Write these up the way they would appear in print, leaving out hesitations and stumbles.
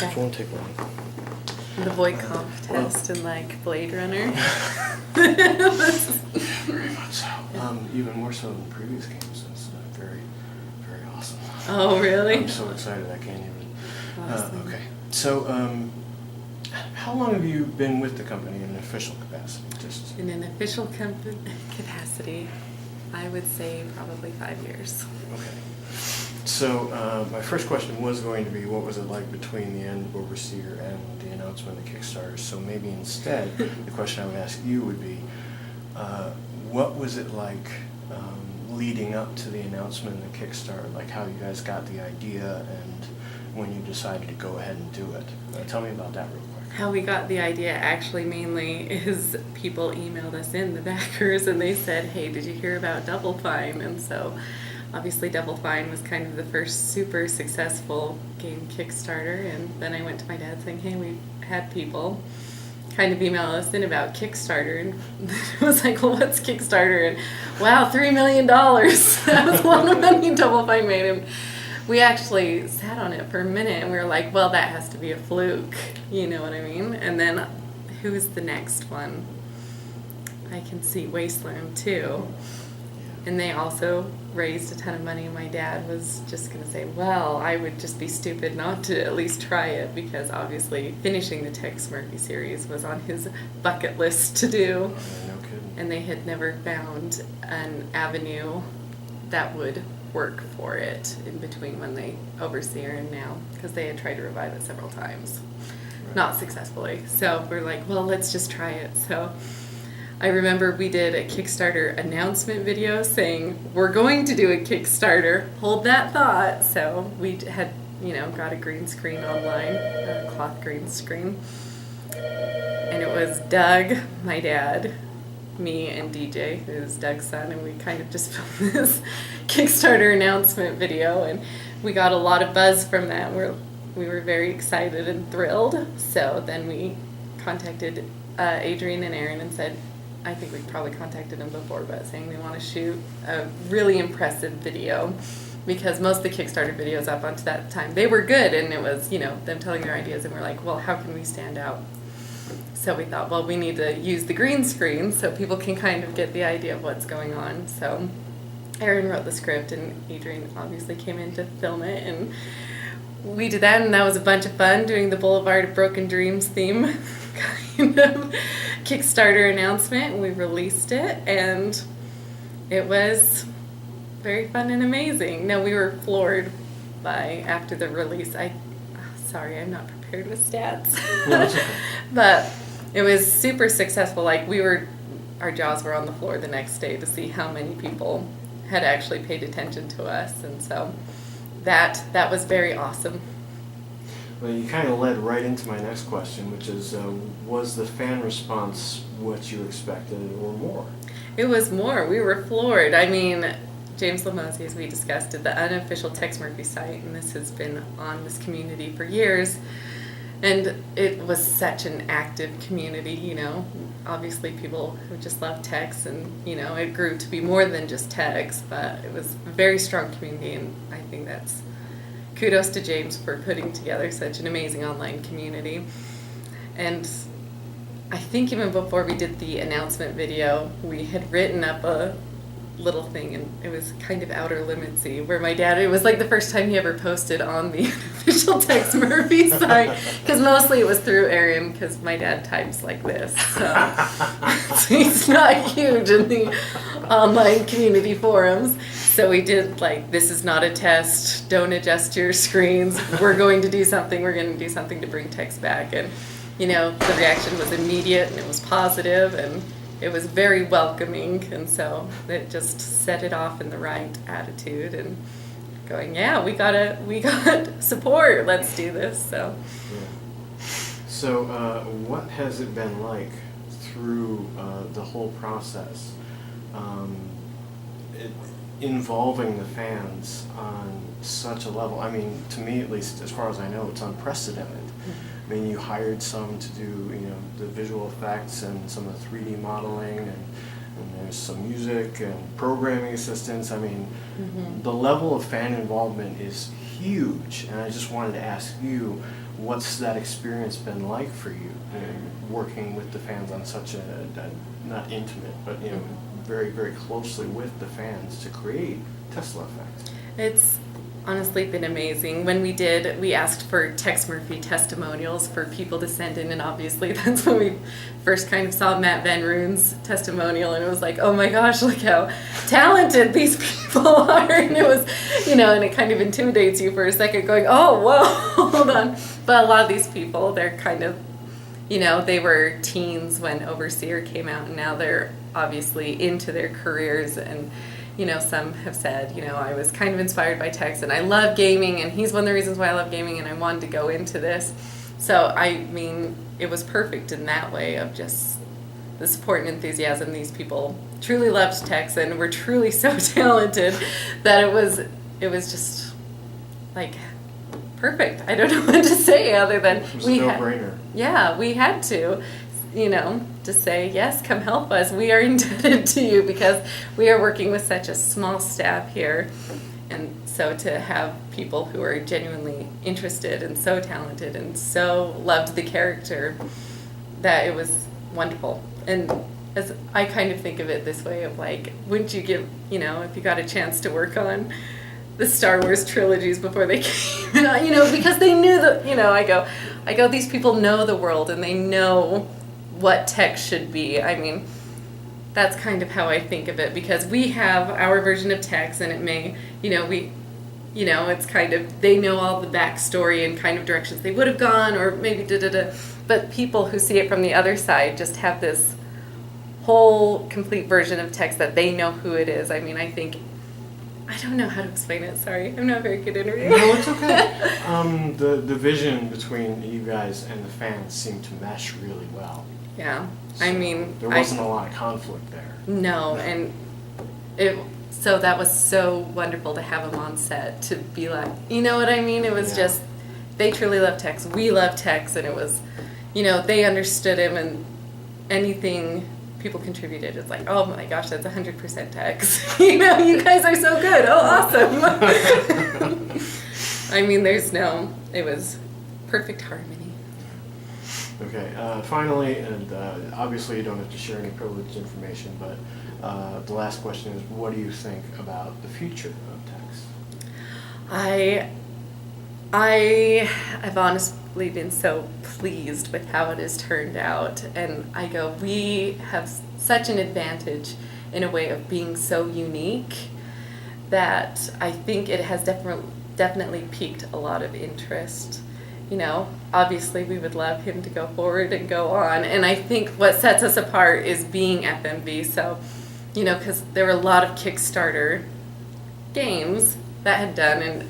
Okay. It won't take long. The void comp test and like Blade Runner. Very much so. Even more so than previous games. It's very, very awesome. Oh, really? I'm so excited I can't even. Awesome. Okay. So, how long have you been with the company in an official capacity? Just In an official capacity, I would say probably 5 years. okay. So, my first question was going to be, what was it like between the end overseer and the announcement of the Kickstarter? So maybe instead, the question I would ask you would be, what was it like leading up to the announcement of the Kickstarter? Like how you guys got the idea and when you decided to go ahead and do it? Tell me about that real quick. How we got the idea actually mainly is people emailed us in, the backers, and they said, hey, did you hear about Double Fine? And so obviously Double Fine was kind of the first super successful game Kickstarter, and then I went to my dad saying, hey, we've had people kind of email us in about Kickstarter, and it was like, well, what's Kickstarter? And wow, $3 million. That was a lot of money Double Fine made. And we actually sat on it for a minute, and we were like, well, that has to be a fluke. You know what I mean? And then who's the next one? I can see Wasteland too. And they also raised a ton of money. My dad was just going to say, well, I would just be stupid not to at least try it, because obviously finishing the Tex Murphy series was on his bucket list to do. No kidding. And they had never found an avenue that would work for it in between when they overseer and now, because they had tried to revive it several times. Right. Not successfully. So we're like, well, let's just try it. So I remember we did a Kickstarter announcement video saying, we're going to do a Kickstarter, hold that thought. So we had, got a green screen online, a cloth green screen. And it was Doug, my dad, me, and DJ, who's Doug's son, and we kind of just filmed this Kickstarter announcement video, and we got a lot of buzz from that. We were very excited and thrilled. So then we contacted Adrian and Aaron and said, I think we probably contacted them before, but saying we want to shoot a really impressive video, because most of the Kickstarter videos up until that time, they were good, and it was, them telling their ideas, and we're like, well, how can we stand out? So we thought, well, we need to use the green screen so people can kind of get the idea of what's going on. So Aaron wrote the script, and Adrian obviously came in to film it, and we did that, and that was a bunch of fun, doing the Boulevard of Broken Dreams theme kind of Kickstarter announcement. We released it, and it was very fun and amazing. No, we were floored by, after the release, sorry, I'm not prepared with stats. No, it's okay. But it was super successful. Like, our jaws were on the floor the next day to see how many people had actually paid attention to us, and so that was very awesome. Well, you kind of led right into my next question, which is, was the fan response what you expected or more? It was more. We were floored. I mean, James Lamosi, as we discussed, did the unofficial Tex Murphy site, and this has been on this community for years. And it was such an active community, Obviously people who just love Tex, and, it grew to be more than just Tex, but it was a very strong community, and I think that's kudos to James for putting together such an amazing online community. And I think even before we did the announcement video, we had written up a little thing, and it was kind of outer limitsy, where my dad, it was like the first time he ever posted on the official Tex Murphy site, because mostly it was through Aaron, because my dad types like this, so he's not huge in the online community forums. So we did like, this is not a test, don't adjust your screens, we're going to do something to bring Tex back. And the reaction was immediate, and it was positive, and it was very welcoming, and so it just set it off in the right attitude, and going, yeah, we got support, let's do this. So Yeah. So what has it been like through the whole process, involving the fans on such a level? I mean, to me at least, as far as I know, it's unprecedented. I mean, you hired some to do, the visual effects and some of the 3D modeling, and there's some music and programming assistance. I mean, the level of fan involvement is huge, and I just wanted to ask you, what's that experience been like for you, working with the fans on such a not intimate, but very, very closely with the fans to create Tesla Effect? It's honestly been amazing. When we asked for Tex Murphy testimonials for people to send in, and obviously that's when we first kind of saw Matt Van Roon's testimonial, and it was like, oh my gosh, look how talented these people are, and it was, and it kind of intimidates you for a second, going, oh, whoa, hold on. But a lot of these people, they're kind of, they were teens when Overseer came out, and now they're obviously into their careers, and some have said, I was kind of inspired by Tex, and I love gaming, and he's one of the reasons why I love gaming, and I wanted to go into this. So, I mean, it was perfect in that way of just the support and enthusiasm. These people truly loved Tex and were truly so talented that it was just, like, perfect. I don't know what to say other than it was a no-brainer. Yeah, we had to. To say, yes, come help us. We are indebted to you because we are working with such a small staff here. And so to have people who are genuinely interested and so talented and so loved the character, that it was wonderful. And as I kind of think of it this way of like, wouldn't you give, if you got a chance to work on the Star Wars trilogies before they came out, because they knew I go, these people know the world and they know what Tex should be. I mean, that's kind of how I think of it, because we have our version of Tex, and it may, it's kind of, they know all the backstory and kind of directions they would have gone, or maybe but people who see it from the other side just have this whole complete version of Tex that they know who it is. I mean, I don't know how to explain it. Sorry, I'm not a very good interviewer. No, it's okay. The vision between you guys and the fans seemed to mesh really well. Yeah, So I mean, there wasn't a lot of conflict there. No, and so that was so wonderful to have him on set, to be like, you know what I mean? It was just, they truly love Tex. We love Tex, and it was, they understood him, and anything people contributed, it's like, oh my gosh, that's 100% Tex. You guys are so good. Oh, awesome. I mean, it was perfect harmony. Okay, finally, and obviously you don't have to share any privileged information, but the last question is, what do you think about the future of Tex? I have honestly been so pleased with how it has turned out, and I go, we have such an advantage in a way of being so unique that I think it has definitely piqued a lot of interest. Obviously we would love him to go forward and go on. And I think what sets us apart is being FMV. So, because there were a lot of Kickstarter games that had done, and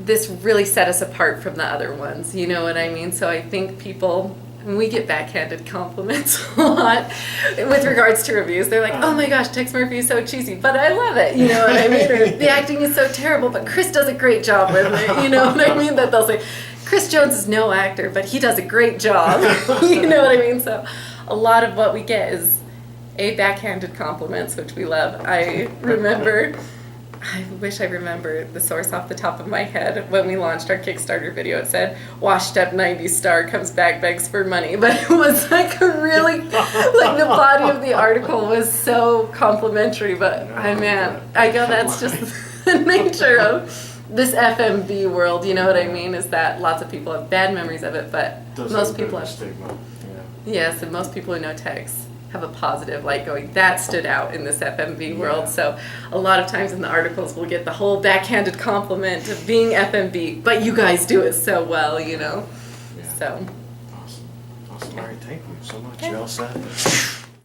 this really set us apart from the other ones. You know what I mean? So I think people, and we get backhanded compliments a lot with regards to reviews. They're like, oh my gosh, Tex Murphy is so cheesy, but I love it, you know what I mean? Or the acting is so terrible, but Chris does a great job with it, you know what I mean? That they'll say, Chris Jones is no actor, but he does a great job, you know what I mean? So a lot of what we get is backhanded compliments, which we love. I wish I remember the source off the top of my head. When we launched our Kickstarter video, it said, washed up 90s star comes back, begs for money. But it was like a really, like the body of the article was so complimentary. But I go, that's just the nature of this FMV world, you know what I mean, is that lots of people have bad memories of it, but most people have stigma. Yes, and most people who know Tex have a positive, like going, that stood out in this FMV world. So a lot of times in the articles we'll get the whole backhanded compliment of being FMV, but you guys do it so well, So awesome. All right, thank you so much. You're all set.